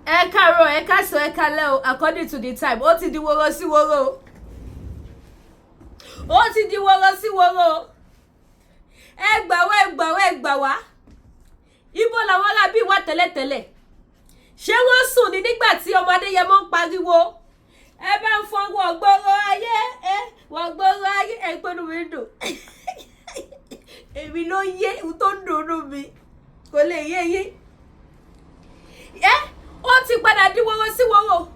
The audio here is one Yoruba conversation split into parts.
Ẹ káàárọ̀, ẹ káàsán, ẹ káalẹ́ o, according to the time. Ó ti di woro sí woro. Ó ti di woro sí woro. Ẹ gbà wá, ẹ gbà wá, ẹ gbà wá. Ibo làwọn ará bí wà tẹ́lẹ̀tẹ́lẹ̀. Ṣé wọ́n sùn ní nígbà tí ọmọ Adéyẹmọ ń pariwo? Ẹ bá ń fọwọ́ gbòòrò ayé, wọ́n gbòòrò ayé, ẹ gbọ́dọ̀ mi dùn. Èmi ló yé ohun tó ń dùn mi. Kò lè yé yín. Ó ti padà di woro sí woro.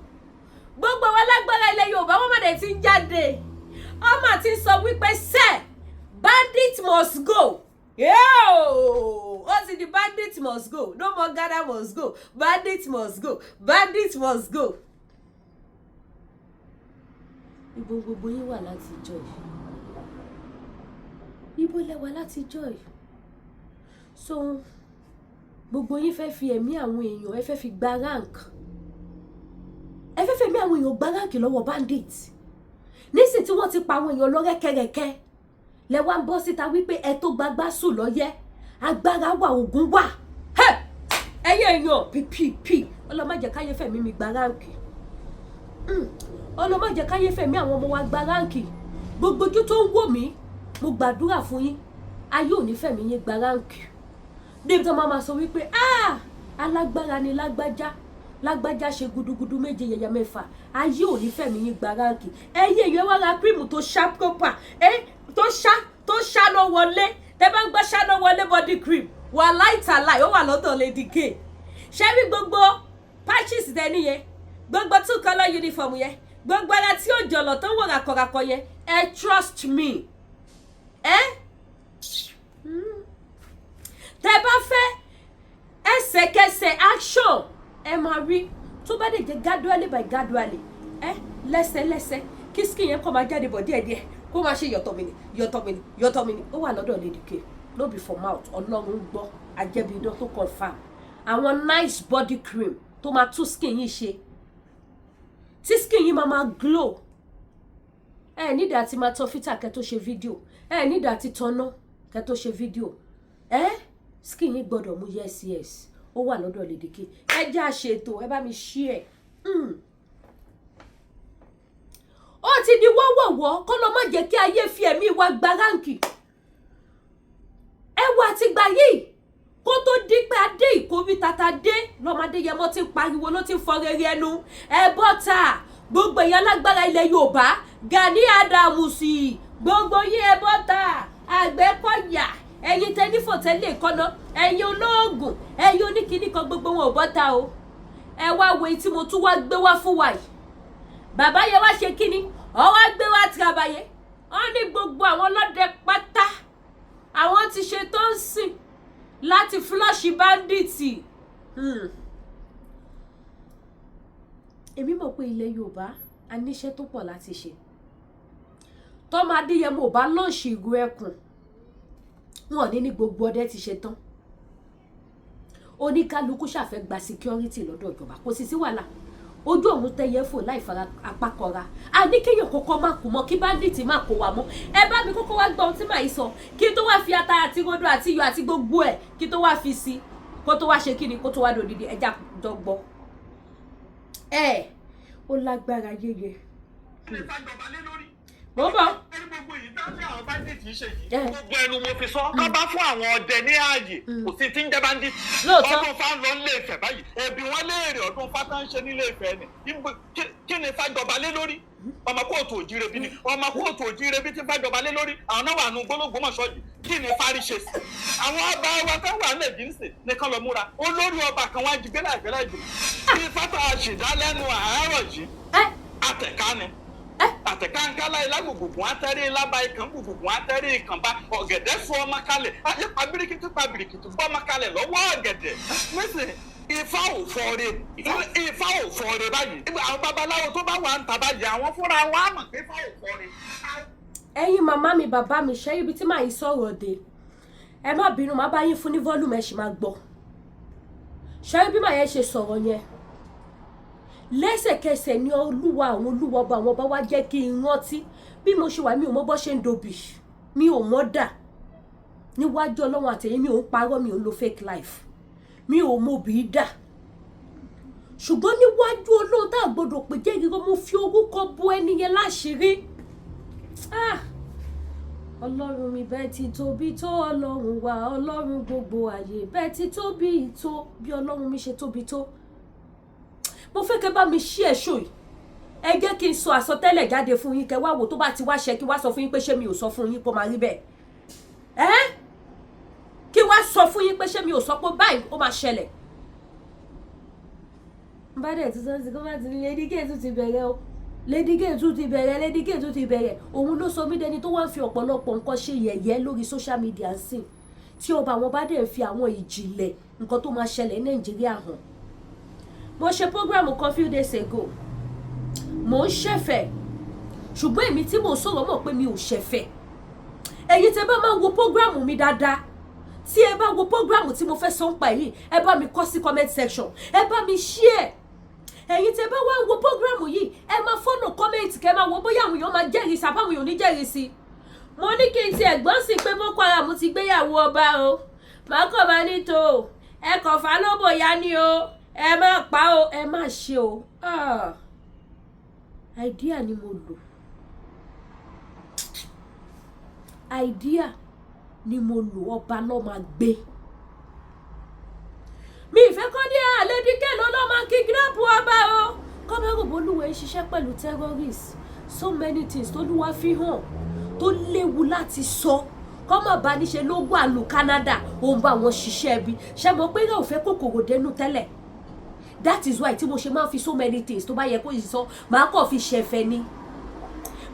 Gbogbo wa lágbára ilẹ̀ Yorùbá wọ́n mọ̀dẹ̀ ti ń jáde. Ọmọ ti sọ wípé sẹ́ bandit must go. Ó ti di bandit must go. No more Ghana must go. Bandit must go. Bandit must go. Ibo gbogbo yín wà láti jọ́ yìí. Ibo lẹ wà láti jọ́ yìí. So gbogbo yín fẹ́ fi ẹ̀mí àwọn èèyàn ẹ fẹ́ fi gba rank. Ẹ fẹ́ fi ẹ̀mí àwọn èèyàn gba rank lọ́wọ́ bandit. Nísìn tí wọ́n ti pa àwọn èèyàn lọ rẹ́kẹrẹ́kẹ́. Lẹ wá ń bọ́ síta wípé ẹ tó gbagbá sùn lọ́yẹ́. Agbára wà, ogun wà. Ẹyẹ èèyàn pípípí. Ọlọ́mọ jẹ́ káyé fẹ̀mí mi gba rank. Ọlọ́mọ jẹ́ káyé fẹ̀mí àwọn ọmọ wa gba rank. Gbogbo ojú tó ń wò mí, mo gbàdúrà fún yín. Ayé ò ní fẹ̀mí yín gba rank. Débi tó máa sọ wípé alágbára ni lágbájá ṣe gudugudu méje yẹyẹ mẹ́fà. Ayé ò ní fẹ̀mí yín gba ránkì. Ẹyẹ ìyẹn wá ra cream tó ṣá proper tó ṣá lọ wọlé. Tẹ́ bá ń gbọ́ ṣá lọ wọlé body cream wà láìtàláì ó wà lọ́dọ̀ Lady K. Ṣé bí gbogbo patches dẹni yẹn, gbogbo two color uniform yẹn, gbogbo ara tí ó jọlọ tó wọ̀ ràkọ̀ràkọ̀ yẹn, trust me. Tẹ́ bá fẹ́ ẹsẹ̀kẹsẹ̀ action ẹ máa rí tó bá dé jẹ́ gradually by gradually lẹ́sẹ̀lẹ́sẹ̀ kí skin yẹn kó máa jáde bọ̀ díẹ̀díẹ̀ kó máa ṣe yọ̀tọ̀ mi ni ó wà lọ́dọ̀ Lady K. No be for mouth. Ọlọ́run gbọ́ ajẹ́bi idán tó confirm. Àwọn nice body cream tó máa tún skin yìí ṣe tí skin yìí máa glow. Nídìí àti máa tọ́ fítà kẹ́ tó ṣe fídíò. Nídìí àti tọ́nà kẹ́ tó ṣe fídíò. Skin yìí gbọ́dọ̀ mú yes ó wà lọ́dọ̀ Lady K. Ẹ jẹ́ àṣetò ẹ bá mi share. Ó ti di wọ́wọ́wọ́ kọ́ ló má jẹ́ kí ayé fi ẹ̀mí wa gba ránkì. Ẹ wà ti gbà yìí kó tó di pé adé ìkórí tata dé lọ́mọdé yẹn mọ́ ti ń pariwo ló ti ń fọ rere ẹnu. Ẹ bọ́ta gbogbo èèyàn lágbára ilẹ̀ Yorùbá Gani Adams gbogbo yín ẹ bọ́ta Àgbẹ̀kọ̀yà ẹ̀yin tẹ́ ní fòtẹ́lẹ̀ kọ́nà ẹ̀yin olóògùn ẹ̀yin oníkìní kan gbogbo wọn ò bọ́ta o. Ẹ wá wo èyí tí mo tún wá gbé wá fún wa yìí. Bàbá yẹn wá ṣe kíni ó wá gbé wá tìrabàyè. Wọ́n ní gbogbo àwọn ọlọ́dẹ pátá àwọn ti ṣe tó ń sìn láti flush bandit. Èmi mọ̀ pé ilẹ̀ Yorùbá a níṣẹ́ tó pọ̀ láti ṣe. Tọ́mọ Adéyẹmọ ò bá lọ́ọ̀ṣì ìgò ẹkùn wọn ní gbogbo ọdẹ ti ṣe tán. Oníkálukú ṣàfẹ́ gba security lọ́dọ̀ ìjọba kò sì sí wàhálà. Ojú òun tẹyẹ fò láì fara apá kọra. A ní kéèyàn kọ́kọ́ má kú mọ́ kí bandit má kó wa mọ́. Ẹ bá mi kọ́kọ́ wá gbọ́ ohun tí màá yìí sọ kí tó wá fi ata àti rodo àti iyọ̀ àti gbogbo ẹ̀ kí tó wá fi sí kó tó wá ṣe kíni kó tó wá dòdìdì ẹja dọ́gbọ́. Ó lágbára yéye. Mo bọ̀. Gbogbo yìí dájú àwọn bandit yìí ṣe yìí. Gbogbo ẹnu mo fi sọ. Ká bá fún àwọn ọdẹ ní ààyè. Kò sí tí ń jẹ́ bandit. Ọdún fa ń lọ nílé Ifẹ̀ báyìí. Ẹbí wọn léèrè ọdún fa tá ń ṣe nílé Ifẹ̀ ni. Kí ni fàjọba lé lórí? Ọmọ kóòtù òjìire bí ni. Ọmọ kóòtù òjìire bí ti fàjọba lé lórí. Àwọn náà wà nù gbólógbòmọ̀ṣọ́ yìí. Kí ni fárí ṣe sí? Àwọn ọba wa kan wà nílẹ̀ jíǹsì nìkan lọ múra. Olórí ọba kan wá jí gbé láìpẹ́ láìpẹ́. Bí fátà ṣìdálẹ́nu àárọ̀ yìí. Àtẹ̀ká ni. Àtẹ̀kánkálá ìlágbògbògbò àtẹ́rí lába ìkàn gbògbògbò àtẹ́rí ìkànbá ọ̀gẹ̀dẹ̀ fún ọmọ kalẹ̀ ayé pabirikiti bọ́ ọmọ kalẹ̀ lọ́wọ́ ọ̀gẹ̀dẹ̀. Nísìn Ifá ò fọ́ọ̀rẹ́ báyìí. Àwọn babaláwo tó bá wà ń tà báyìí àwọn fúnra wọn á mọ̀ pé Ifá ò fọ́ọ̀rẹ́. Ẹ̀yin màmá mi bàbá mi ṣe ibi tí màá yí sọ̀rọ̀ dé. Ẹ má bínú má bá yín fún ní volume ẹ sì máa gbọ́. Ṣé bí màá yẹn ṣe sọ̀rọ̀ yẹn? Lẹ́sẹ̀kẹsẹ̀ ni olúwa ọba àwọn ọba wá jẹ́ kí n rántí bí mo ṣe wà mi ò mọ̀ bó ṣe ń dobì mi ò mọ̀ dà níwájú Ọlọ́run àtẹ̀yìn mi ò ń parọ́ mi ò ń lo fake life mi ò mọ̀ bí dà ṣùgbọ́n níwájú Ọlọ́run tá gbọ́dọ̀ pé jẹ́ gígan mo fi orúkọ bo ẹni yẹn láṣìírí. Ọlọ́run mi bẹ́ẹ̀ ti tóbi tó Ọlọ́run wa, Ọlọ́run gbogbo ayé bẹ́ẹ̀ ti tóbi tó bí Ọlọ́run mi ṣe tóbi tó. Mo fẹ́ kẹ́ bá mi ṣí ẹ̀ṣọ́ yìí. Ẹ jẹ́ kí n sọ àsọtẹ́lẹ̀ jáde fún yín kẹ́ wá wò tó bá ti wá ṣe kí wá sọ fún yín pé ṣé mi ò sọ fún yín kó máa rí bẹ́ẹ̀. Kí wá sọ fún yín pé ṣé mi ò sọ pé báyìí ó máa ṣẹlẹ̀. Bá dẹ̀ tí sọ́n ti kọ́ bá ti Lady K tún ti bẹ̀rẹ̀ o. Lady K tún ti bẹ̀rẹ̀, Lady K tún ti bẹ̀rẹ̀. Òun ló sọ mí dẹni tó wá ń fi ọ̀pọ̀lọpọ̀ nǹkan ṣe yẹ̀yẹ́ lórí social media ń sìn. Tí ọba àwọn bá dẹ̀ fi àwọn ìjìnlẹ̀ nǹkan tó máa ṣẹlẹ̀ ní Nàìjíríà hàn. Mo ṣe program kan few days ago. Mo ń ṣẹ̀fẹ̀. Ṣùgbọ́n èmi tí mo sọ̀rọ̀ mọ̀ pé mi ò ṣẹ̀fẹ̀. Ẹ̀yin tẹ́ bá máa wo program mi dáadáa. Tí ẹ bá wo program tí mo fẹ́ sọ ń pa yìí, ẹ bá mi kọ sí comment section. Ẹ bá mi share. Ẹ̀yin tẹ́ bá wá wo program yìí, ẹ máa follow comment kẹ́ máa wo bóyá àwọn èèyàn máa jẹ́rìí sí àbáwọn èèyàn ní jẹ́rìí sí. Mo ní kí n ti ẹ̀gbọ́n sí pé Boko Haram ti gbéyàwó ọba o. Màá kàn máa ní tó. Ẹ kàn fà lóbò ya ni o. Ẹ má pa o, ẹ má ṣe o. Idea ni mo lò. Idea ni mo lò, ọba ló máa gbé. Mi ìfẹ́ kọ́ ní Lady K ló máa kidnap ọba o. Kọ́mẹ́rù Bolúwẹ̀ ń ṣiṣẹ́ pẹ̀lú terrorists. So many things tó lúwa fi hàn tó léwu láti sọ. Kọ́mọ̀ bá ní ṣe ló wà lù Canada, ó ń bá wọn ṣiṣẹ́ bí. Ṣé mo pé yóò fẹ́ kòkòrò dénú tẹ́lẹ̀? That is why tí mo ṣe máa fi so many things tó bá yẹ kó yìí sọ, màá kàn fi ṣẹ̀fẹ̀ ni.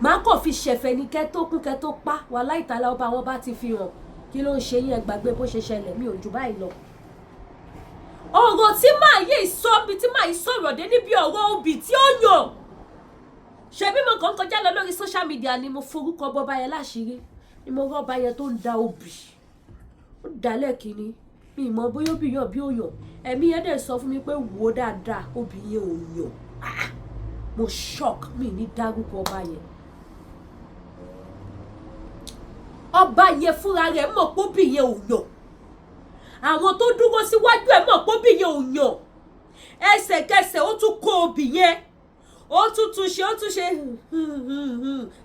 Màá kàn fi ṣẹ̀fẹ̀ ni kẹ́ tó kú kẹ́ tó pa. Wàláhì tàálà ọba wọn bá ti fi hàn. Kí ló ń ṣe yín ẹ gbàgbé bó ṣe ṣẹlẹ̀, mi ò jù báyìí lọ. Ọ̀rọ̀ tí màá yé sọ bí tí màá sọ̀rọ̀ dé níbi ọ̀rọ̀ obì tí ó yàn. Ṣebí mo kàn kọjá lọ lórí social media ni mo forúkọ bọba yẹn láṣìírí. Ni mo rọ́ba yẹn tó ń da obì. Ó dálẹ̀ kíní. Mi ì mọ̀ bóyá obì yàn bí ó yàn. Ẹ̀mí yẹn dẹ̀ sọ fún mi pé wò dáadáa obì yẹn ò yàn. Mo shock mi ní dárúkọ ọba yẹn. Ọba yẹn fúnra rẹ̀ mọ̀ pé obì yẹn ò yàn. Àwọn tó dúró síwájú ẹ̀ mọ̀ pé obì yẹn ò yàn. Ẹsẹ̀kẹsẹ̀ ó tún kó obì yẹn. Ó tún ṣe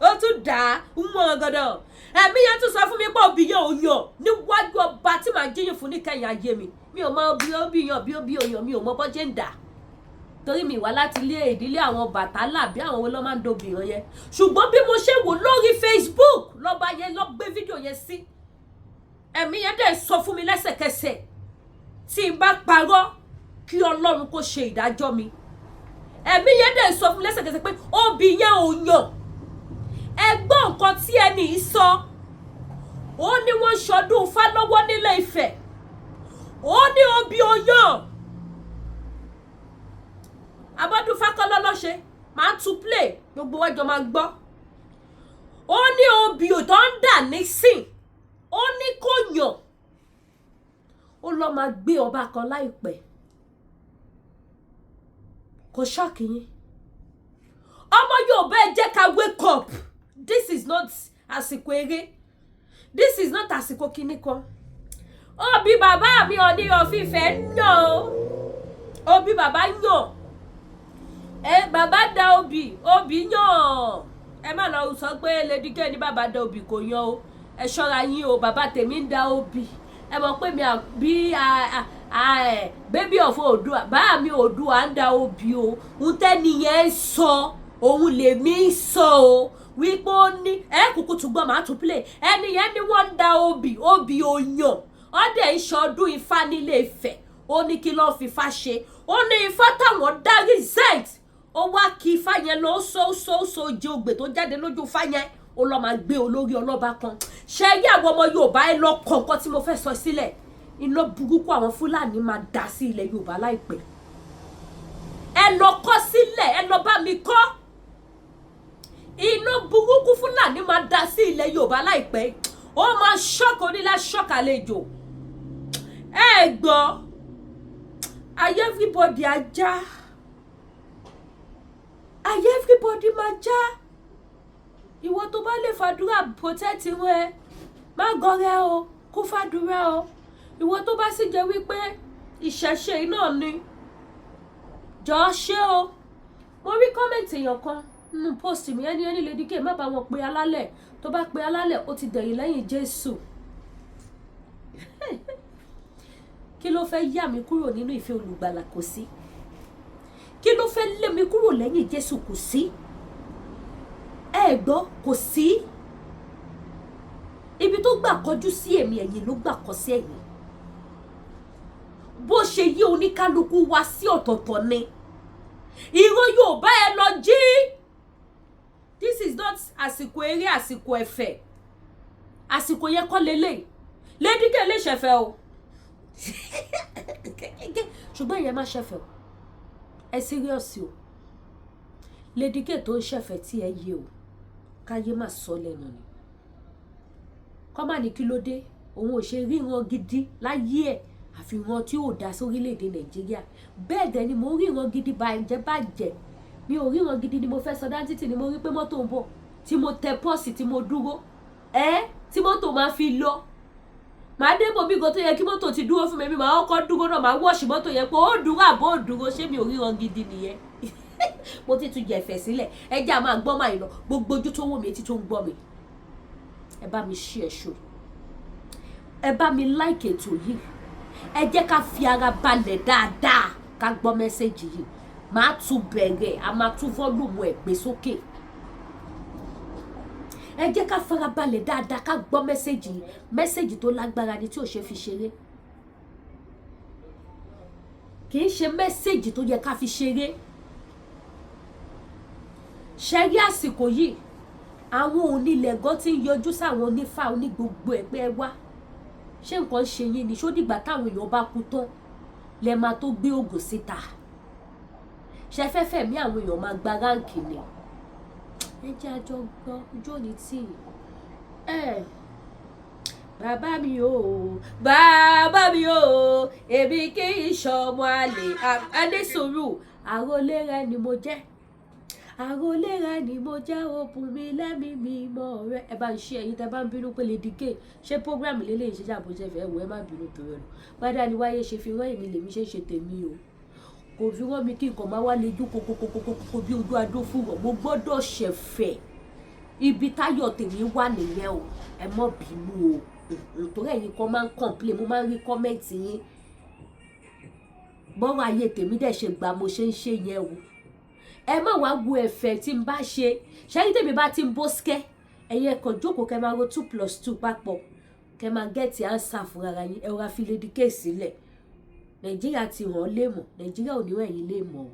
ó tún dà mọ́ gọ́dọ̀. Ẹ̀mí yẹn tún sọ fún mi pé obì yẹn ò yàn níwájú ọba tí màá jíyìn fún níkẹyìn ayé mi. Mi ò mọ bí obì yàn bí obì ò yàn, mi ò mọ bọ́ jẹ́ ń dà. Torí mi wá láti ilé ìdílé àwọn Bàtálá bí àwọn ló máa ń dobì yàn yẹn. Ṣùgbọ́n bí mo ṣe wò lórí Facebook lọ́ba yẹn lọ gbé fídíò yẹn sí. Ẹ̀mí yẹn dẹ̀ sọ fún mi lẹ́sẹ̀kẹsẹ̀ tí n bá parọ́ kí Ọlọ́run kó ṣe ìdájọ́ mi. Ẹ̀mí yẹn dẹ̀ sọ fún mi lẹ́sẹ̀kẹsẹ̀ pé obì yẹn ò yàn. Ẹ gbọ́ nǹkan tí ẹni yìí sọ. Ó ní wọ́n ṣọdún Ifá lọ́wọ́ nílé Ifẹ̀. Ó ní obì ò yàn. Abọ́dún Fákọ́lọ́ ló ṣe. Màá tún play gbogbo wájọ máa gbọ́. Ó ní obì ò tó ń dà nísìn. Ó ní kò yàn. Ó lọ máa gbé ọba kan láìpẹ́. Kò ṣọ́ọ̀kì yín. Ọmọ Yorùbá ẹ jẹ́ ká wake up. This is not àsìkò eré. This is not àsìkò kíní kan. Obì bàbá mi Ooni Ife Ati yàn o. Obì bàbá yàn. Bàbá da obì yàn. Ẹ má lọ sọ pé Lady K ní bàbá da obì kò yàn o. Ẹ ṣọ́ra yín o, bàbá tèmi ń da obì. Ẹ mọ̀ pé mi bí baby of Oòduà, bá mi Oòduà ń da obì o. Ń tẹ́ni yẹn sọ, òun lèmi sọ o. Wípé ó ní kúkú tún gbọ́ màá tún play. Ẹni yẹn ni wọ́n ń da obì ò yàn. Ó dẹ̀ ń ṣọdún Ifá nílé Ifẹ̀. Ó ní kí ló fi Ifá ṣe. Ó ní Ifá táwọn dá resent. Ó wá kí Ifá yẹn lọ so jẹ ògbè tó jáde lójú Ifá yẹn. Ó lọ máa gbé olórí ọlọ́ba kan. Ṣé yí àwọn ọmọ Yorùbá ẹ lọ kọ̀ọ̀kan tí mo fẹ́ sọ sílẹ̀. Iná burúkú àwọn Fúlàní máa dà sí ilẹ̀ Yorùbá láìpẹ́. Ẹ lọ kọ́ sílẹ̀, ẹ lọ bá mi kọ́. Iná burúkú Fúlàní máa dà sí ilẹ̀ Yorùbá láìpẹ́. Ó máa ṣọ́ọ̀kì onílà ṣọ́ọ̀kì àlejò. Ẹ gbọ́. Ayé everybody ajá. Ayé everybody máa já. Ìwọ tó bá lè fàdúrà protect wọn má gọrẹ o, kó fàdúrà o. Ìwọ tó bá sì jẹ́ wípé ìṣẹ̀ṣe náà ni jọ ṣé o mo rí kọ́mẹ̀ntì èèyàn kan nínú post mi ẹni Lady K má bá wọn pe alálẹ̀ tó bá pe alálẹ̀ ó ti dẹ̀yìn lẹ́yìn Jésù kí ló fẹ́ yà mí kúrò nínú ìfẹ́ olùgbàlà kò sí kí ló fẹ́ lé mi kúrò lẹ́yìn Jésù kò sí ẹ gbọ́ kò sí ibi tó gbà kọjú sí èmi ẹ̀yìn ló gbà kọ sí ẹ̀yìn bó ṣe yí oníkálukú wá sí ọ̀tọ̀ọ̀tọ̀ ni ìran Yorùbá ẹ lọ jí this is not àsìkò eré àsìkò ẹ̀fẹ̀ àsìkò yẹn kọ́ lélẹ̀ Lady K lè ṣẹ̀fẹ̀ o ṣùgbọ́n ìyẹn má ṣẹ̀fẹ̀ o ẹ serious o Lady K tó ń ṣẹ̀fẹ̀ tí ẹ yé o káyé má sọ lẹ́nu ni kọ́ má ní kí ló dé òun ò ṣe ríran gidi láyé ẹ̀ àfihàn tí ò dá sórílẹ̀-èdè Nàìjíríà bẹ́ẹ̀ dẹ̀ ni mo ríran gidi bàjẹ́ mi ò ríran gidi ni mo fẹ́ sọ dáńtítì ni mo rí pé mọ́tò ń bọ̀ tí mo tẹ pọ́ọ̀sì tí mo dúró tí mọ́tò máa fi lọ màá dé bò bí gan tó yẹ kí mọ́tò ti dúró fún mi màá kọ́kọ́ dúró náà màá wọ́ọ̀ṣì mọ́tò yẹn pé ó dúró àbó ò dúró ṣé mi ò ríran gidi nìyẹn mo ti tún jẹ̀fẹ̀ sílẹ̀ ẹ jẹ́ àmọ́ àgbọ́ máa lọ gbogbo ojú tó wò mí etí tó ń gbọ́ mi ẹ bá mi share show ẹ bá mi like ètò yìí ẹ jẹ́ ká fi ara balẹ̀ dáadáa ká gbọ́ mẹ́sẹ̀gì yìí màá tún bẹ̀rẹ̀ a máa tún fọ́lùmù ẹ̀ gbé sókè ẹ jẹ́ ká fara balẹ̀ dáadáa ká gbọ́ mẹ́sẹ̀gì yìí mẹ́sẹ̀gì tó lágbára ni tí ò ṣe fi ṣeré kì í ṣe mẹ́sẹ̀gì tó yẹ ká fi ṣeré ṣẹ́rí àsìkò yìí àwọn onílẹ̀ gan ti ń yọjú sáwọn onífà onígbogbo ẹ̀ pé ẹ wá ṣé nǹkan ṣe yín ni ṣó dìgbà táwọn èèyàn bá kú tán lẹ máa tó gbé ògùn síta ṣe fẹ́fẹ́ mi àwọn èèyàn máa gba ráǹkì ni ẹ jẹ́ àjọ gbọ́ ojú òní tí bàbá mi o èmi kì í ṣọmọ àlè adésòrò àròlé rẹ ni mo jẹ́ àròlé rẹ ni mo jẹ́ òpin mi lẹ́mí mi mọ́ rẹ ẹ bá ń ṣe ẹ̀yin tẹ́ bá ń bínú pé Lady K ṣé program lélẹ̀ ìṣe jàbọ̀jẹ̀ fẹ́ wọ ẹ má bínú bẹ̀rẹ̀ lọ bàdá ni wáyé ṣe fi rán èmi lèmi ṣe ń ṣe tèmi o kò fi rán mi kí nǹkan máa wá lejú kókókókókó bí ojú adó fún wọn mo gbọ́dọ̀ ṣẹ̀fẹ̀ ibi táyọ̀ tèmi wà nìyẹn o ẹ má bínú o nítorí ẹ̀yin kan máa ń complain mo máa ń rí kọ́mẹ́ǹtì yín bọ́rọ̀ ayé tèmi dẹ̀ ṣe gbà mo ṣe ń ṣe yẹn o ẹ má wá wo ẹ̀fẹ̀ tí n bá ṣe ṣẹ́yìn tèmi bá ti ń bó skẹ́ ẹ̀yin ẹ̀kọ́ jókòó kẹ́ máa ro 2+2 papọ̀ kẹ́ máa gẹ́ẹ̀tì ánsà fún ara yín ẹ wá fi Lady K sílẹ̀ Nàìjíríà ti hàn lé mọ̀ Nàìjíríà ò ní wọ̀n ẹ̀yin lé mọ̀ o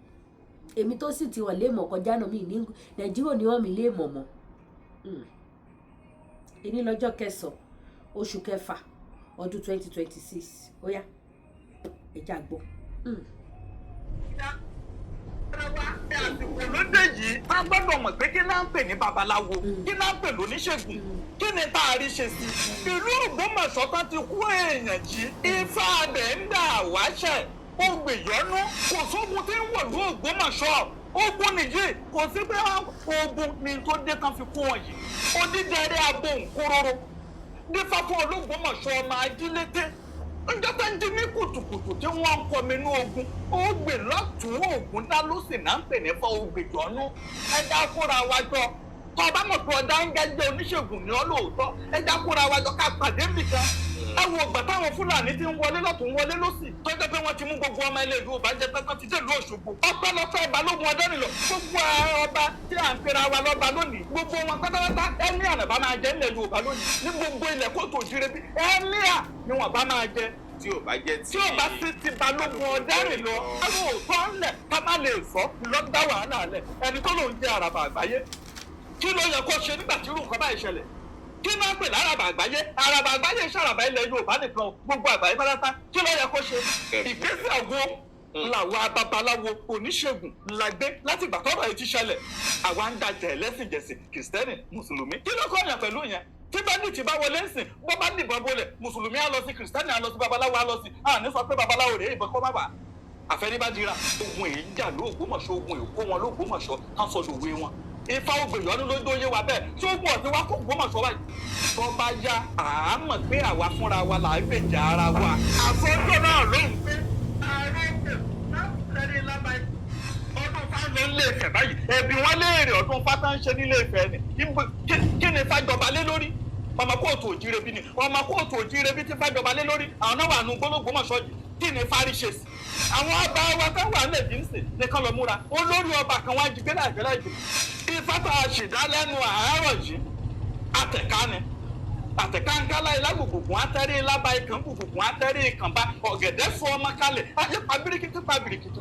èmi tó sì ti hàn lé mọ̀ kọjá náà mi ní Nàìjíríà ò ní wọ̀n mi lé mọ̀ mọ́ èní lọ́jọ́ 9 oṣù kẹfà ọdún 2026 ó yá ẹja gbọ́. àsìkò lóde yìí a gbọ́dọ̀ mọ̀ pé kí náà ń pè ní babaláwo kí náà ń pè lóníṣègùn kí ni tá a rí ṣe sí ìlú Ògbómọ̀ṣọ́ tán ti kú èèyàn jí Ifá adẹ̀ ń dà wáṣẹ̀ ó gbèyọ́nú kò sógun tí ń wọ̀lú Ògbómọ̀ṣọ́ ogun nìyí kò sí pé ogun ni tó dé kan fi kú wọn yìí odídẹrẹ abo nkóróró nífà fún Ológbómọ̀ṣọ́ ọmọ ajílété ǹjẹ́ tó ń di ní kùtùkùtù tí wọ́n ń kọminú ogun ó gbè lọ́tún ogun dá ló sì náà ń pè ní fọ́ ògbèjọ́nú ẹja kóra wa jọ tó bá mọ̀ pé ọ̀dà ń gẹ́gẹ́ oníṣègùn ní ọ́ lóòótọ́ ẹja kóra wa jọ ká pàdé nìkan ẹ wo ìgbà táwọn Fúlàní ti ń wọlé lọ́tún wọlé lọ́sì tó jẹ́ pé wọ́n ti mú gbogbo ọmọ ilé ìlú Ìbàjẹ́ pẹ́pẹ́ ti dèlú Òṣogbo ọpẹ́lọpẹ́ Balógun Ọdẹ́rìnlọ gbogbo ọba tí à ń pera wa lọ́ba lónìí gbogbo wọn pátápátá ẹni ànàbá máa jẹ nílẹ̀ Yorùbá lónìí ní gbogbo ilẹ̀ kóòtù òjìrè bí ẹni à ni wọn bá máa jẹ tí ò bá jẹ́ tí ò bá sí ti Balógun Ọdẹ́rìnlọ àwọn òótọ́ ńlẹ̀ ká má lè sọ lọ́dá wàhálà lẹ̀ ẹni tó lòun jẹ́ àràbà àgbáyé kí ló yẹ kó ṣe nígbà tí irú nǹkan báyìí ṣẹlẹ̀ kí náà pè láràbà àgbáyé ṣàràbà ilẹ̀ Yorùbá nìkan gbogbo àgbáyé pátá kí ló yẹ kó ṣe ìgbésẹ̀ àgbo làwọn babaláwo oníṣègùn la gbé láti ìgbà tọ́rọ̀ yìí ti ṣẹlẹ̀ àwa ń dajẹ̀ ẹlẹ́sìnjẹsìn kìrìsìtẹ́nì mùsùlùmí kí ló kọ́ ọ̀yàn pẹ̀lú yẹn tí Ndit bá wọlé ńsìn bó bá dìbọn bolẹ̀ mùsùlùmí á lọ sí kìrìsìtẹ́nì á lọ sí babaláwo á lọ sí àní sọ pé babaláwo rèé ìbọn kọ́ má bà àfẹnibádìra ogun èyí ń jà lóògbómọ̀ṣọ́ ogun èkó wọn lóògbómọ̀ṣọ́ tán sọ lòwe wọn Ifá ògbèyọ́nú ló dóye wa bẹ́ẹ̀ tí ó gbọ́ ọ̀sẹ̀ wá kó Ògbómọ̀ṣọ́ báyìí tó bá yá àámọ̀ pé àwa fúnra wa là ń gbèjà ara wa àfọ́jọ́ náà ló ń pé ààrẹ náà lẹ́rìí lábàá ń lé Ifẹ̀ báyìí ẹbí wọn léèrè ọdún fátá ń ṣe nílé Ifẹ̀ ni kí ni fàjọba lé lórí ọmọ kóòtù òjìrè bí ni ọmọ kóòtù òjìrè bí ti fàjọba lé lórí àwọn náà wà nù gbólógbòmọ̀ṣọ́ yìí kí ni fárí ṣe sí àwọn ọba wa tó wà nílẹ̀ jíǹsì nìkan lọ múra olórí ọba kan wá jí gbé láìpẹ́ ìjọba ìfátà ṣèdálẹ́nu àárọ̀ yìí àtẹ̀ká ni àtẹ̀káńkálá ìlágbògbògùn atẹ́rí ìlába ikàn gbògbògùn atẹ́rí ìkànbá ọ̀gẹ̀dẹ̀ fún ọmọ kalẹ̀ ayé pabirikiti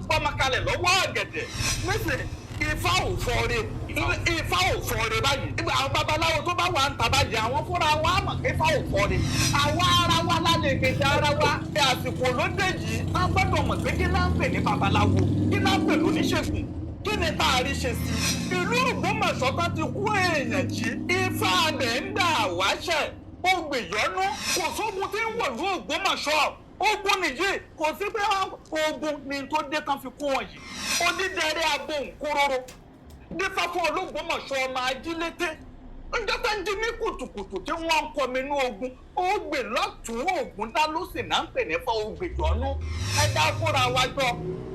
fún ọmọ kalẹ̀ lọ́wọ́ ọ̀gẹ̀dẹ̀ nísìnyí Ifá ò fọ́re báyìí àwọn babaláwo tó bá wà ń ta báyìí àwọn fúnra wa mọ̀ pé Ifá ò fọ́re àwa ara wa lálẹ́ gbèsè ara wa àsìkò lóde yìí á gbọ́dọ̀ mọ̀ pé kí náà ń pè ní babaláwo kí náà ń pè lóníṣègùn kí ni tá a rí ṣe sí ìlú Ògbómọ̀ṣọ́ tó ti kú èèyàn jí Ifá rẹ̀ ń dà wáṣẹ̀ ó gbìyànjú kò sógun tí ń wọ̀lú Ògbómọ̀ṣọ́ ogun nìyí kò sí pé ogun ni tó dé kan fi kú wọn yìí onídẹrẹ́ abo nkóróró dífá fún Ológbómọ̀ṣọ́ ọmọ ajílété ǹjọ́ tá ń jí ní kùtùkùtù tí wọ́n ń kọminú ogun ó gbè lọ́tún ogun dá ló sì náà ń pè ní fọ́ ògbèjọ́nú ẹja fúnra wa jọ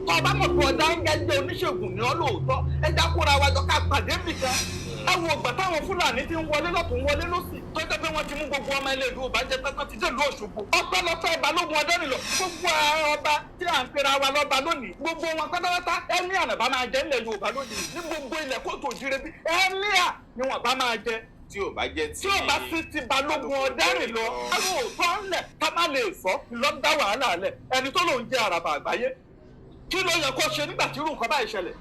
tó bá mọ̀ pé ọ̀dà ń gẹ́gẹ́ oníṣègùn ní ọlọ́ọ̀tọ́ ẹja fúnra wa jọ ká pàdé nìkan ẹ wo ọgbà táwọn Fúlàní ti ń wọlé lọ́tún wọlé lọ́sì tó jẹ́ pé wọ́n ti mú gbogbo ọmọ ilé ìlú ìbàjẹ́ tẹ́tọ́ ti dé ìlú Òṣogbo ọpẹ́lọpẹ́ Balógun Ọdẹ́rìnlọ gbogbo ọba tí à ń pera wa lọ́ba lónìí gbogbo wọn pátápátá ẹ̀mí ànàbá máa jẹ nílẹ̀ Yorùbá lónìí ní gbogbo ilẹ̀ kóòtù òjìrè bí ẹ̀mí à ni wọ́n bá máa jẹ tí ò bá jẹ́ tí ò bá sí ti Balógun Ọdẹ́rìnlọ ẹ̀rọ òótọ́ ńlẹ̀ ká má lè sọ lọ́dá wàhálà lẹ̀ ẹni tó lòún jẹ́ àràbà àgbáyé kí ló yẹ kó ṣe nígbà tí irú nǹkan báyìí ṣẹlẹ̀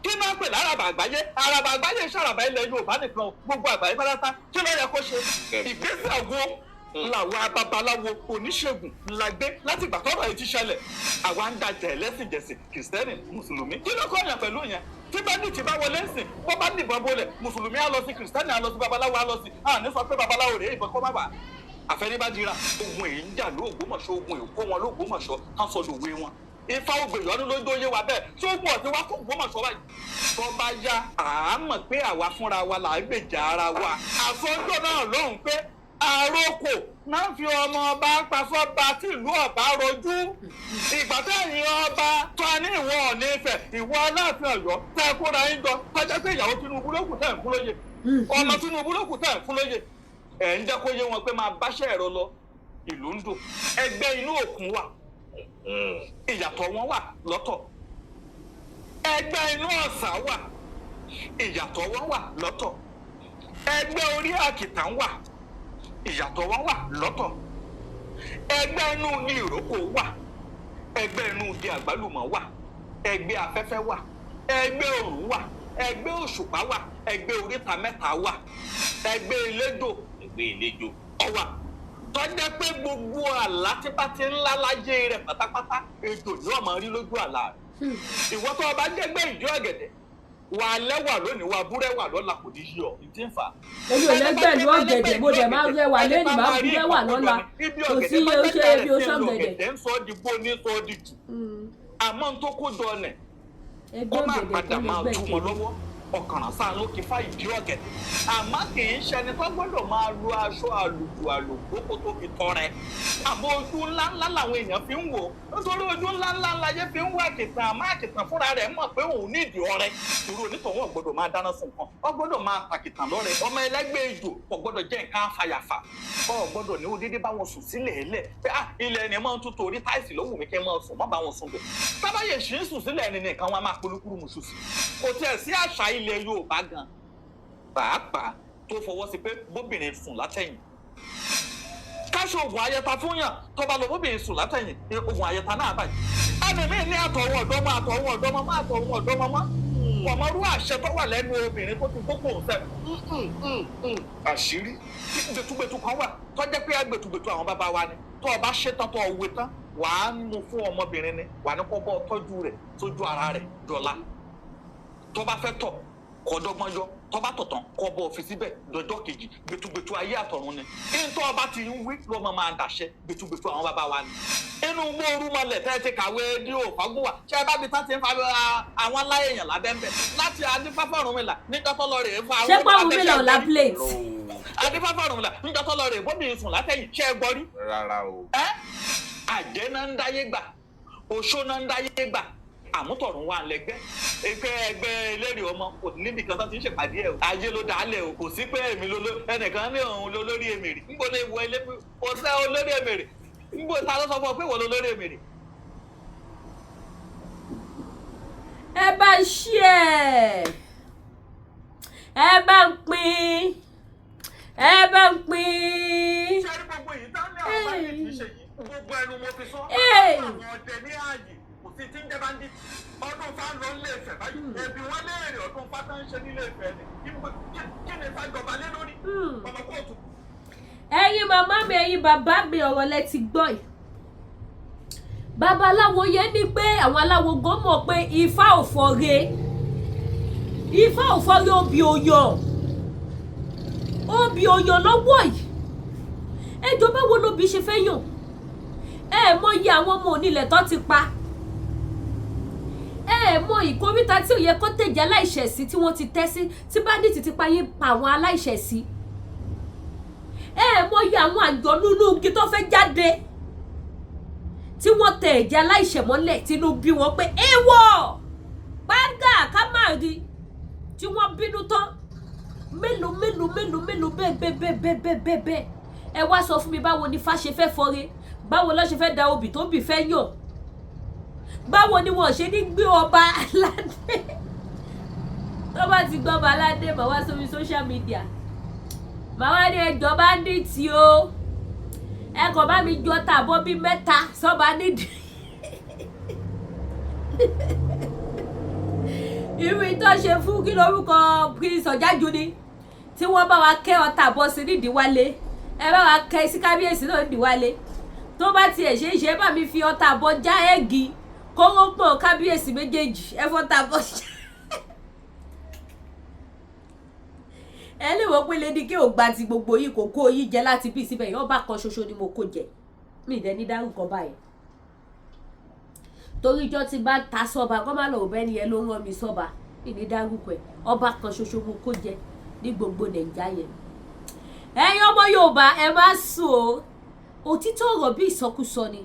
kí náà pè láràbà àgbáyé ṣàràbà ilẹ̀ Yorùbá nìkan gbogbo àgbáyé pátá kí ló yẹ kó ṣe ìgbésẹ̀ wo làwọn babaláwo oníṣègùn la gbé láti ìgbà tọ́rọ̀ yìí ti ṣẹlẹ̀ àwa ń dajà ẹlẹ́sìnjẹsìn kìrìsìtẹ́nì mùsùlùmí kí ló kọ́ yàn pẹ̀lú yẹn tí Ndit bá wọlé ń sìn bó bá nìbọn bolẹ̀ mùsùlùmí á lọ sí kìrìsìtẹ́nì á lọ sí babaláwo á lọ sí àní sọ pé babaláwo rèé ìbọn kọ́ má bà àfẹnibàdìrà ogun èyí ń jà lóògbómọ̀ṣọ́ ogun èkó wọn lóògbómọ̀ṣọ́ ká sọ lòwe wọn Ifá ògbèyọ́nú lójú oyé wa bẹ́ẹ̀ tí ó pọ̀ tí wá kó Ògbómọ̀ṣọ́ báyìí. tó bá yá àámọ̀ pé àwa fúnra wa là ń gbèjà ara wa. àfọ́jọ́ náà lóhùn pé àròkò náà fi ọmọ ọba pasọ́ba tí ìlú ọba rojú. ìgbà tẹ̀yìn ọba tó ní ìwọ Ọọ̀ni Ifẹ̀ ìwọ Aláàfin Ọ̀yọ́ tẹ́ kóra yín jọ tọ́jọ́ pé ìyàwó Tinubu ló kù tẹ̀ ń fún lóye. ọmọ Tinubu ló kù tẹ̀ ń fún lóye. ẹ̀ ń jẹ́ kó yé wọn pé máa báṣẹ́ ẹ̀rọ lọ ìlú ń dùn. ẹgbẹ́ inú òkun wà. ìyàtọ̀ wọn wà lọ́tọ̀ ẹgbẹ́ inú ọ̀sà wà ìyàtọ̀ wọn wà lọ́tọ̀ ẹgbẹ́ orí àkìtàn wà ìyàtọ̀ wọn wà lọ́tọ̀ ẹgbẹ́ inú ní ìrókò wà ẹgbẹ́ inú di àgbálùmọ̀ wà ẹgbẹ́ afẹ́fẹ́ wà ẹgbẹ́ òrùn wà ẹgbẹ́ òṣùpá wà ẹgbẹ́ oríta mẹ́ta wà ẹgbẹ́ ìlejò ọwà tọ́jẹ́ pé gbogbo àlá tí bá ti ńlá láyé rẹ̀ pátápátá ètò ni wọ́n máa rí lójú àlá rẹ̀. ìwọ tó o bá jẹ́gbẹ́ ìjọ ọ̀gẹ̀dẹ̀ wà á lẹ́wà lónìí wà á búrẹ́wà lọ́la kò ní yí ọ ìdí ń fà. èmi ò lẹ́gbẹ́ ìlú ọ̀gẹ̀dẹ̀ mo dẹ̀ máa rẹwà lẹ́nu máa búrẹ́wà lọ́la kò sí iye oṣù ebi oṣù ọ̀gẹ̀dẹ̀. ọ̀gẹ̀dẹ̀ ń sọ ọ́ di gbó ní sọ ọ́ di jù. àmọ́ n tó kó jọ ọ̀nẹ̀ ó máa padà máa tú wọn lọ́wọ́ ọkàràn sáà ló kí fá ìdí ọ̀gẹ̀dẹ̀ àmọ́ kì í ṣẹni tó gbọ́dọ̀ máa lo aṣọ àlùkò kó tó fi tọrẹ àmọ́ ojú ńláńlá làwọn èèyàn fi ń wò nítorí ojú ńláńlá láyé fi ń wò àkìtàn àmọ́ àkìtàn fúnra rẹ̀ mọ̀ pé òun ní ìdí ọrẹ irú onítọ̀hún ò gbọ́dọ̀ máa dáná sun kan ó gbọ́dọ̀ máa tàkìtàn lọ́rẹ ọmọ ẹlẹ́gbẹ́ ejò kò gbọ́dọ̀ jẹ́ nǹkan àfàyàfà ó gbọ́dọ̀ ní odidi bá wọn sùn sílẹ̀ ẹlẹ̀ pé ilẹ̀ ẹni máa ń tún torí táìsì lówù mí kí n máa sùn má bá wọn sùn bẹ̀ tábàyè ṣì ń sùn sílẹ̀ ẹni nìkan wọn máa polúkúrú mu ṣùṣù kò tiẹ̀ sí àṣà ilẹ̀ Yorùbá gan pàápàá tó fọwọ́ sí pé bóbìnrin sùn látẹ̀yìn káṣọ oògùn ayẹta fún yàn tó bá lọ bóbìnrin sùn látẹ̀yìn oògùn ayẹta náà báyìí ẹnìmí ní àtọ̀wọ̀n ọ̀dọ́mọ mọ́ ọmọrú àṣẹ tó wà lẹ́nu obìnrin tó ti gbókò ọ̀sẹ̀ àṣírí gbẹtugbẹtu kan wà tó jẹ́ pé agbẹtugbẹtu àwọn bàbá wa ni tó o bá ṣe tán tó o wé tán wàá mú fún ọmọbìnrin ni wàá ní kó bọ́ tọ́jú rẹ̀ sójú ara rẹ̀ dọ̀la tó bá fẹ́ tọ̀ kọ́ dọ́gbọ́n yọ tó bá tọ̀tàn kọ́ bọ́ fi síbẹ̀ dọjọ́ kejì gbẹtugbẹtu ayé àtọ̀run ni nítorí ọba ti ń wí ló máa dàṣẹ gbẹtugbẹtu àwọn bàbá wa ni inú gbóòórùn mọ́lẹ̀ tẹ́ ti kàwé ní òfagúnwà ṣé ẹ bá bi tán ti ń fa àwọn aláyẹ̀yàn lábẹ́ńbẹ́ láti adífáfọ́rùnmìlà nígbàtọ́lọ́ rẹ̀ fa ṣé pàrọ̀mìlà ò la plate. adífáfọ́rùnmìlà nígbàtọ́lọ́ rẹ̀ bóbìnrin sùn látẹ̀yìn ṣé ẹ gbọ́ rí. rárá o. àjẹ́ náà ń dáyé gbà oṣó náà ń dáyé gbà àmútọ̀run wà lẹ́gbẹ́ ẹgbẹ́ eléré ọmọ kò níbi kan tó ti ń ṣèpàdé ẹ̀ o ayé ló dálẹ̀ o kò sí pé èmi ẹnìkan ní òun lólórí èmèrè níbo lè wọ ilé kò sẹ́ olórí èmèrè níbo ta ló sọ fún ọ pé wọ́n lólórí èmèrè. ẹ bá ṣí ẹ bá ń pín ẹ bá ń pín. ṣé gbogbo yìí tá ní àwọn bá ní ṣe yìí gbogbo ẹnu mo fi sọ àwọn ọdẹ ní ààyè kò sí tí ń jẹ́ Ndit ọdún fa lọ nílé Ifẹ̀ báyìí ẹbí wọn léèrè ọdún fa tán ń ṣe nílé Ifẹ̀ ni kí ni fa jọba lé lórí ọmọ kóòtù. ẹ̀yin màmá mi ẹ̀yin bàbá mi ọ̀rọ̀ lẹ ti gbọ́ yìí babaláwo yẹn ní pé àwọn aláwo gan mọ̀ pé Ifá ò fọre obì Ọ̀yọ́ lọ́wọ́ yìí ẹjọ́ báwo lóbi ṣe fẹ́ yàn ẹ mọ iye àwọn ọmọ onílẹ̀ tó ti pa ẹ mọ ìkóríta tí ò yẹ kó tẹ̀jẹ̀ aláìṣẹ̀ sí tí wọ́n ti tẹ́ sí tí Bandit ti pa yín pa àwọn aláìṣẹ̀ sí ẹ mọ iye àwọn àjọ nínú igi tó fẹ́ jáde tí wọ́n tẹ ẹ̀jẹ̀ aláìṣẹ̀ mọ́lẹ̀ tínú bí wọn pé èèwọ̀ gbáǹgà ká máa rí tí wọ́n bínú tán mélòó bẹ́ẹ̀ ẹ wá sọ fún mi báwo ni Ifá ṣe fẹ́ fọre báwo ló ṣe fẹ́ da obì tó bì fẹ́ yàn báwo ni wọ́n ṣe ní gbé ọba aládé tó bá ti gbọ́ ọba aládé màá wá sórí social media màá wá ní ẹjọ́ Bandit o ẹ kàn bá mi jọ tàbọ̀ bíi mẹ́ta sọ́ba nídìí irú ìtọ́ ṣe fún kí lórúkọ Prince Ọ̀jájú ni tí wọ́n bá wa kẹ́ ọta bọ́ sí nídìí wálé ẹ bá wa kẹ́ sí kábíyèsí náà nídìí wálé tó bá tiẹ̀ ṣe é ṣe bá mi fi ọta bọ́ já ẹ́gì kóró pọ̀ kábíyèsí méjèèjì ẹ fọ́ta bọ́ ṣá ẹ lè wọ́n pé lédi kí ò gba ti gbogbo yìí kò kó yìí jẹ láti bí síbẹ̀ yìí ọba kan ṣoṣo ni mo kó jẹ mi ìdẹ́ni dárúkọ báyìí torí ìjọ ti bá ta sọ́ba kọ́ má lọ òbẹ́ ni ẹ ló ń rán mi sọ́ba ìní dárúkọ ẹ̀ ọba kan ṣoṣo mo kó jẹ ní gbogbo nàìjíríà yẹn ẹ̀yin ọmọ Yorùbá ẹ má sùn o òtítọ́ ọ̀rọ̀ bí ìsọkúsọ ni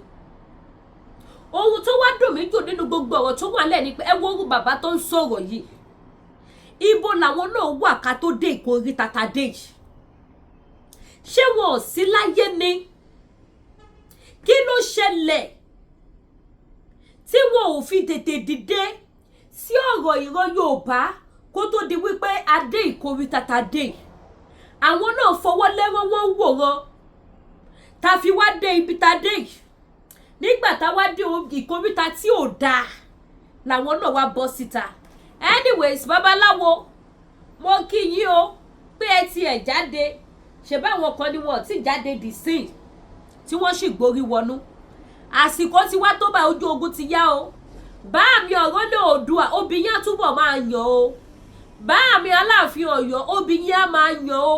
ohun tó wá dùn mí jù nínú gbogbo ọ̀rọ̀ tó wà lẹ́ni pé ẹ wo orú bàbá tó ń sọ̀rọ̀ yìí ibo làwọn náà wà ká tó dé ìkórí tata dé yìí ṣé wọn ò sí láyé ni kí ló ṣẹlẹ̀ tí wọn ò fi tètè dìde sí ọ̀rọ̀ ìran Yorùbá kó tó di wípé adé ìkórí tata dé yìí àwọn náà fọwọ́ lẹ́rán wọn ń wòran ta fi wá dé ibi ta dé yìí nígbà tá wá dé ìkóríta tí ò dáa làwọn náà wá bọ́ síta anyways babaláwo mo kí yín o pé ẹ ti ẹ̀ jáde ṣe báwọn kan ni wọn ti jáde dì sí tí wọ́n sì gborí wọnú àsìkò tí wá tó bá ojú ogun ti yá o bá mi ọ̀rọ̀ lé Oòduà obìnrin á túbọ̀ máa yàn o bá mi Aláàfin Ọ̀yọ́ obìnrin á máa yàn o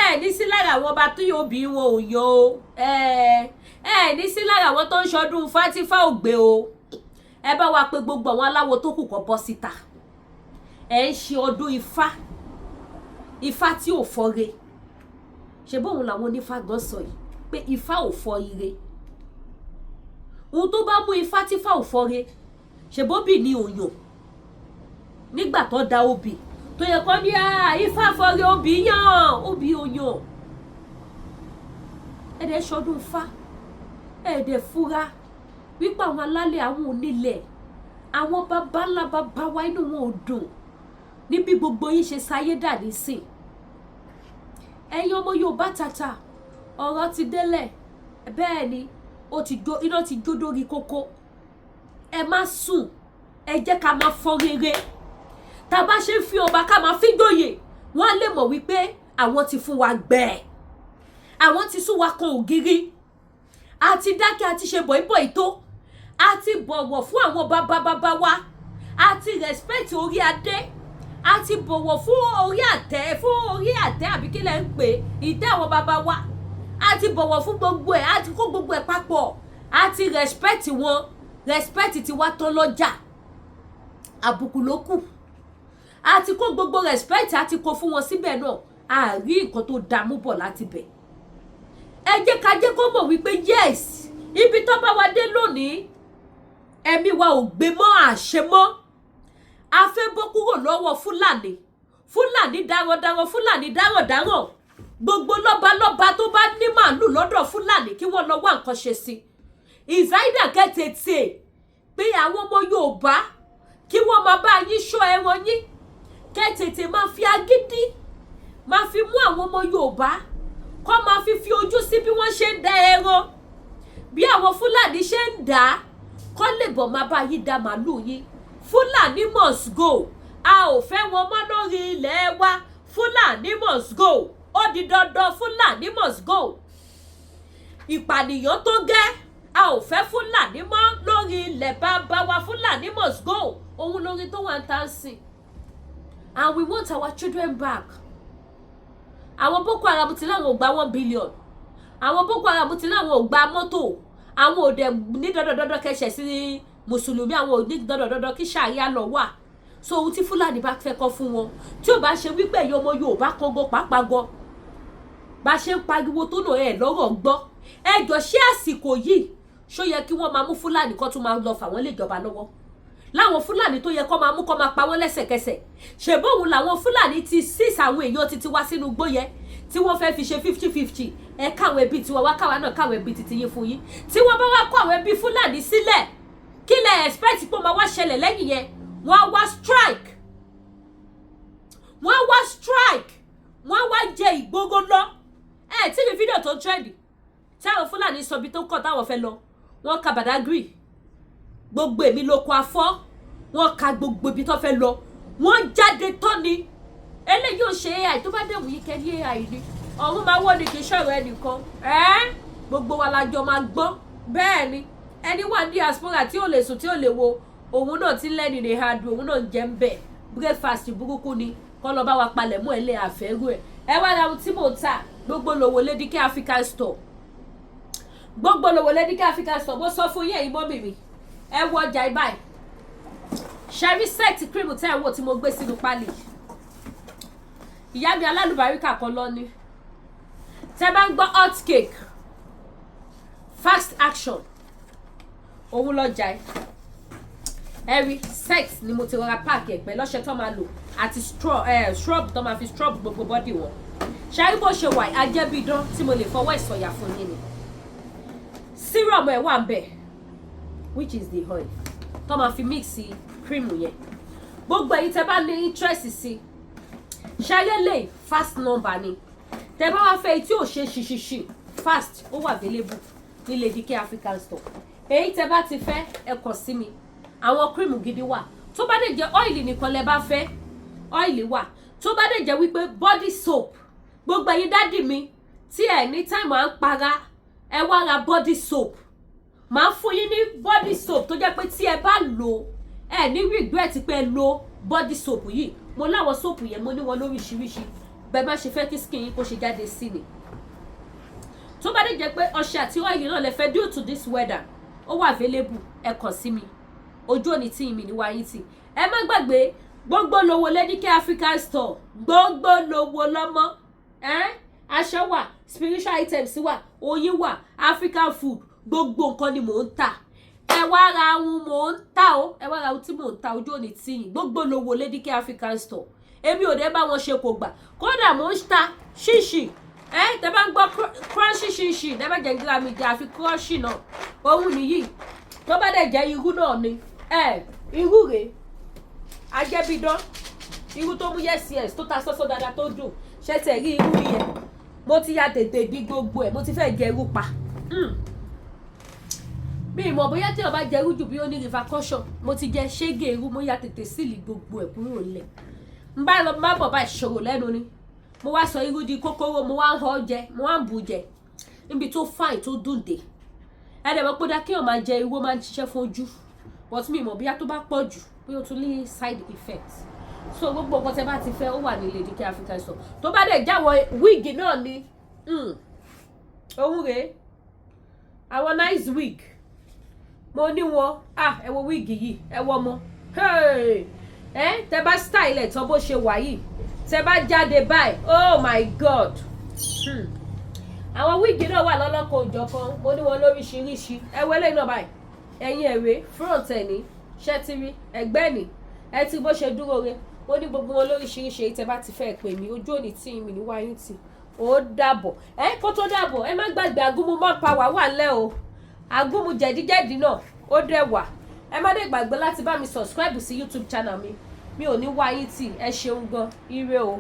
ẹ ní sí lára àwọn ọba tó yẹ obìnrin wọn ò yàn o ẹ ní sí lára àwọn tó ń ṣọdún Fátífá ògbé o ẹ bá wa pé gbogbo àwọn aláwo tó kù kó bọ́ síta ẹ ń ṣe ọdún Ifá tí ò fọre ṣe bóun làwọn onífá gan sọ yìí pé Ifá ò fọ ire ohun tó bá mú Ifá tífá ò fọre ṣe bóbì ní òyàn nígbà tó da obì tó yẹ kó ní Ifá fọre obì yàn obì òyàn ẹ̀dẹ̀ ṣọdún Ifá ẹ̀dẹ̀ fura wípé àwọn alálẹ̀ àwọn onílẹ̀ àwọn baba ńlá baba wa inú wọn ò dùn níbi gbogbo yín ṣe sáyé dà nísìn ẹ̀yin ọmọ Yorùbá tata ọ̀rọ̀ ti délẹ̀ bẹ́ẹ̀ ni iná ti jó dórí kókó ẹ má sùn ẹ jẹ́ ká máa fọ rere tá a bá ṣe ń fi ọba ká máa fi gbòye wọ́n á lè mọ̀ wípé àwọn ti fún wa gbẹ̀ẹ́ àwọn ti sún wa kan ògiri àti dákẹ́ àti ṣe bọ̀ìbọ̀ì tó àti bọ̀wọ̀ fún àwọn bàbá wa àti respect orí adé àti bọ̀wọ̀ fún orí àtẹ àbí kí lẹ ń pè ìtẹ́ àwọn bàbá wa àti bọ̀wọ̀ fún gbogbo ẹ̀ àti kó gbogbo ẹ̀ papọ̀ àti respect wọn respect ti wá tán lọ́jà àbùkù ló kù àti kó gbogbo respect àti kó fún wọn síbẹ̀ náà àrí nǹkan tó dààmú bọ̀ láti bẹ̀ ẹ jẹ́ ká jẹ́ kó mọ̀ wípé yes ibi tó bá wa dé lónìí ẹ̀mí wa ò gbé mọ́ àṣẹ mọ́ a fẹ́ kúrò lọ́wọ́ Fúlàní darandaran Fúlàní darandaran gbogbo lọ́balọ́ba tó bá ní màálù lọ́dọ̀ Fúlàní kí wọ́n lọ wá nǹkan ṣe sí ìzáídà kẹ́tẹ̀ẹ̀tẹ̀ pé àwọn ọmọ Yorùbá kí wọ́n máa bá yín ṣọ́ ẹran yín kẹ́tẹ̀ẹ̀tẹ̀ máa fi agídí máa fi mú àwọn ọmọ Yorùbá kọ́ máa fi ojú sí bí wọ́n ṣe ń da ẹran bí àwọn Fúlàní ṣe ń dà á kọ́ lè bọ̀ máa bá yín da màálù yín Fúlàní must go a ò fẹ́ wọn mọ́ lórí ilẹ̀ wa Fúlàní must go ó di dandan Fúlàní must go ìpànìyàn tó gẹ́ a ò fẹ́ Fúlàní mọ́ lórí ilẹ̀ bàbá wa Fúlàní must go òun lórí tó wà ń tà ń sìn and we want our children back. Àwọn Boko Haram ti láwọn ò gba 1 billion àwọn Boko Haram ti láwọn ò gba mọ́tò àwọn ò dẹ̀ ní dandandandan kẹsẹ̀ sí mùsùlùmí àwọn ò ní dandandandan kí ṣàríà lọ wà so ohun tí Fúlàní bá fẹ́ kọ́ fún wọn tí ò bá ṣe wípé ẹ̀yin ọmọ Yorùbá kan gan pàápàá gan bá ṣe ń pariwo tó nà ẹ̀ lọ́rọ̀ gbọ́ ẹjọ́ ṣé àsìkò yìí ṣó yẹ kí wọ́n máa mú Fúlàní kan tún máa lọ fà wọ́n lè jọba lọ́wọ́ láwọn Fúlàní tó yẹ kó máa mú kó máa pa wọ́n lẹ́sẹ̀kẹsẹ̀ ṣèbóhun làwọn Fúlàní ti sís àwọn èèyàn títí wá sínú igbó yẹn tí wọ́n fẹ́ fi ṣe 50-50 ẹ káwọn ẹbí tiwa wá káwa náà káwọn ẹbí titi yín fún yín tí wọ́n bá wá kó àwọn ẹbí Fúlàní sílẹ̀ kí lẹ expect pé ó máa wá ṣẹlẹ̀ lẹ́yìn yẹn wọ́n á wá strike wọ́n á wá jẹ Ìgbòho lọ tí mi fídíò tó ń trend tí àwọn Fúlàní sọ bí tó kọ̀ táwọn fẹ́ lọ wọ́n ka Badagry gbogbo èmi lóko afọ́ wọ́n ka gbogbo ibi tó fẹ́ lọ wọ́n jáde tán ni eléyìí ò ṣe AI tó bá dẹ̀wù yìí kẹ́ni AI ni ọ̀run máa wọ́n ni kì í ṣọ̀rọ̀ ẹnìkan gbogbo wa lájọ máa gbọ́ bẹ́ẹ̀ ni ẹni wà ní diaspora tí ò lè sùn tí ò lè wo òun náà ti lẹ́ni ní hadu òun náà ń jẹ́ ń bẹ̀ breakfast burúkú ni kọ́ lọ bá wa palẹ̀ mọ́ ẹlẹ́ àfẹ́rú ẹ wá ra ohun tí mò ń tà gbogbo lòwò Lédìkẹ́ African store gbogbo lòwò Lédìkẹ́ African store mo sọ fún yín ẹ̀yin mọ́mì mi ẹ wọ ọjà ibáyìí ṣẹ́rí sẹ́ẹ̀tì cream tẹ́ ẹ̀ wò tí mo gbé sínú pálí ìyá mi alálùbáríkà kan lọ ní tẹ́ bá ń gbọ́ hot cake fast action òun lọ́jà ẹ̀rí sex ni mo ti rọra páàkì ẹ̀ pẹ̀lú ọṣẹ tó máa lò àti shrub tó máa fi scrub gbogbo bọ́dì wọn ṣẹ́rí bó ṣe wà ajẹ́bídán tí mo lè fọwọ́ ìsọ̀yà fún yín ni serum ẹ̀ wà ń bẹ̀ which is the oil tó máa fi mix cream yẹn gbogbo èyí tẹ́ bá ní interest sí ṣayẹlẹ fast number ni tẹ́ bá wá fẹ́ tí ò ṣe ṣiṣiṣi fast ó wà available ní Lédìkẹ́ African store èyí tẹ́ bá ti fẹ́ ẹ kàn sí mi àwọn cream gidi wà tó bá dé jẹ́ oil nìkan lẹ bá fẹ́ oil wà tó bá dé jẹ́ wípé body soap gbogbo ẹ̀yin dádì mi tí ẹ ní time à ń para ẹ wá ra body soap máa fún yín ní body soap tó jẹ́ pé tí ẹ bá lò ẹ ní regret pé ẹ lo body soap yìí mo láwọn soap yẹn mo ní wọn lóríṣiríṣi bẹ́ẹ̀ má ṣe fẹ́ kí skin yín kó ṣe jáde sí ni tó bá dé jẹ́ pé ọṣẹ àti oil náà lè fẹ́ due to this weather ó wà available ẹ kàn sí mi ojú òní tí mi ní wáyé tì ẹ má gbàgbé gbogbo lówó Lédìkẹ́ African store gbogbo lówó lọ́mọ aṣọ wà spiritual items wà oyin wà African food gbogbo nǹkan ni mò ń tà ẹ wá ra ohun mò ń tà ó ẹ wá ra ohun tí mò ń tà ojú òní tí yìí gbogbo lówó Lédìkẹ́ African store èmi ò dé bá wọn ṣe kò gbà kódà mò ń ta ṣíṣì tẹ bá ń gbọ́ crunchy ṣíṣì ẹ bá jẹ́ gíga mi jẹ́ àfi crunchy náà òun nìyí tó bá dẹ̀ jẹ́ irú náà ni irú rèé ajẹ́bídán irú tó mú yes tó ta sọ́sọ́ dáadáa tó dùn ṣẹ́tẹ̀ rí irú yẹn mo ti ya tètè bí gbogbo ẹ̀ mo ti fẹ́ jẹ irú pa mi ìmọ̀ bóyá tí o bá jẹ irú jù bí ó ní repercussion mo ti jẹ ṣége irú mo ya tètè sílì gbogbo ẹ̀ kúrò lẹ̀ n bá lọ má bọ̀ bá ìṣòro lẹ́nu ni mo wá sọ irú di kókóró mo wá ń họ jẹ mo wá ń bù jẹ níbi tó fine tó dùn dé ẹ̀rẹ̀ mọ̀ pé dá kí o máa jẹ irú máa ń ṣiṣẹ́ fún ojú but mi ìmọ̀ bóyá tó bá pọ̀ jù bóyá o tún ní side effects so gbogbo nǹkan tẹ́ bá ti fẹ́ ó wà ní Lédìkẹ́ African store tó bá dẹ̀ jáwọ́ wíìgì náà ni òun rèé àwọn nice wig mo ní wọn ẹ wo wíìgì yìí ẹ wọ ọmọ tẹ́ bá style ẹ̀ tán bó ṣe wà yìí tẹ́ bá jáde báyìí oh my god àwọn wíìgì náà wà lọ́lọ́kan òjọ̀kan mo ní wọn lóríṣiríṣi ẹ wọlé náà báyìí ẹ̀yin ẹ̀rẹ́ front ẹ̀ ní ṣẹ́tìrí ẹ̀gbẹ́ ní ẹ ti bó ṣe dúró re ó ní gbogbo wọn lóríṣiríṣi tẹ́ bá ti fẹ́ pè mí ojú òní tí mi ní wáyé tì ó dàbọ̀ kó tó dàbọ̀ ẹ má gbàgbé agúnmu mọ́ power wà ńlẹ̀ o agúnmu jẹ̀díjẹ̀dí náà ó dẹ̀ wà ẹ má dé gbàgbé láti bá mi subscribe sí YouTube channel mi ò ní wáyé tì ẹ ṣeun gan ire o.